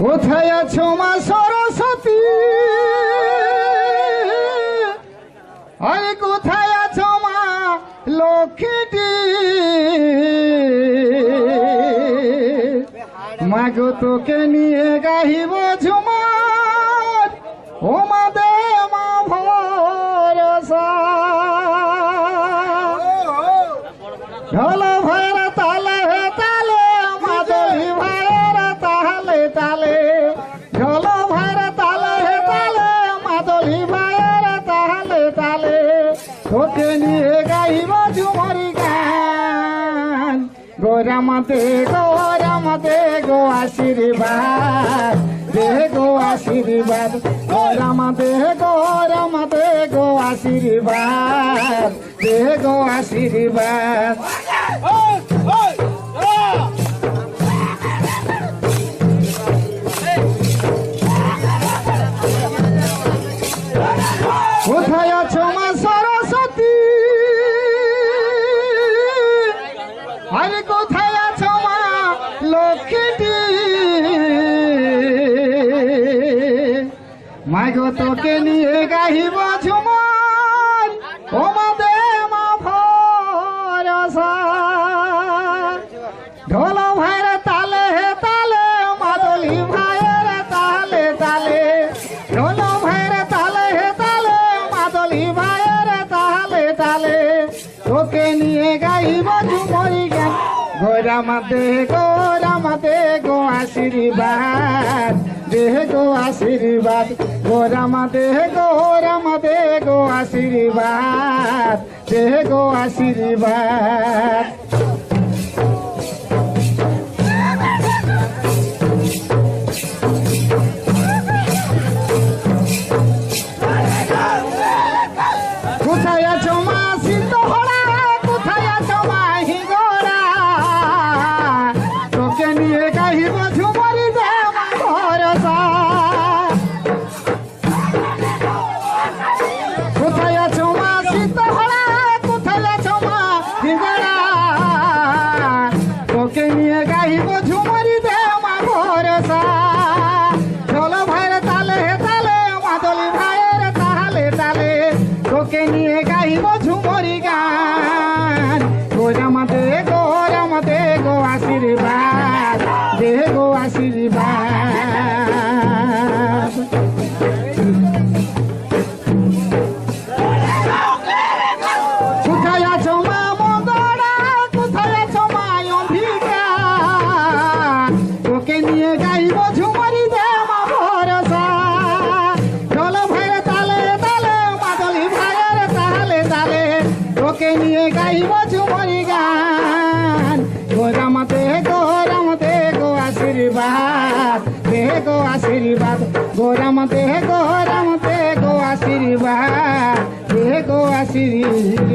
কোথায় আছো মা সরস্বতী, আরে কোথায় আছো মা লক্ষ্মীটি, মা গো তোকে নিয়ে গাহিব ঝুমার, ও মা দে মা ভরসা। ঢোল ভৈরা তালে তালে মাদলি ভাইরা তালে তালে, ঢোল ভৈরা তালে তালে মাদলি ভাইরা তালে তালে, তোকে নিয়ে গাইব ঝুমরি গান। গোরামতে গোরামতে গো আশীর্বাদ দে গো আশীর্বাদ, গোরামতে গোরামতে গো আশীর্বাদ দে গো আশীর্বাদ। কোথায় আছো মা সরস্বতী, আরে কোথায় আছো মা লক্ষ্মীটি, মা গো তোকে নিয়ে গাহিব ঝুমর, ও মা দে মা ভরসা। ঢোল ভাইরা তালে তালে মাদলি ভাইরা তালে তালে, ঢোল ভাইরা তালে তালে মাদলি ভাইরা তালে তালে, তোকে নিয়ে গাইব ঝুমরি গান। গোরামতে গোরামতে গো আশীর্বাদ দে গো আশীর্বাদ, গোরামতে গোরামতে গো আশীর্বাদ দে গো আশীর্বাদ। কোথায় আছো মা সিদ্ধহরা, কোথায় আছো মা হিঙ্গরা, তোকে নিয়ে গাহিব ঝুমরি দে মা ভরসা। কোথায় আছো মা সিদ্ধহরা, কোথায় আছো মা হিঙ্গরা, তোকে নিয়ে গাহিব ঝুমরি দে মা ভরসা। ঢোল ভাইরা তালে তালে মাদলি ভাইরা তালে তালে, তোকে নিয়ে গাইব ঝুমরি গান। গোরামতে গোরামতে গো আশীর্বাদ দে গো আশীর্বাদ। কোথায় আছো মা মঙ্গলা, কোথায় আছো মা অম্বিকা, তোকে নিয়ে গাইব ঝুমরি দে মা ভরসা। ঢোল ভাইরা তালে তালে মাদলি ভাইরা তালে তালে, তোকে নিয়ে গাইব ঝুমরি গান। গোরামতে গোরামতে গো আশীর্বাদ দে গো আশীর্বাদ, গোরামতে গোরামতে গো আশীর্বাদ দে গো আশীর্বাদ।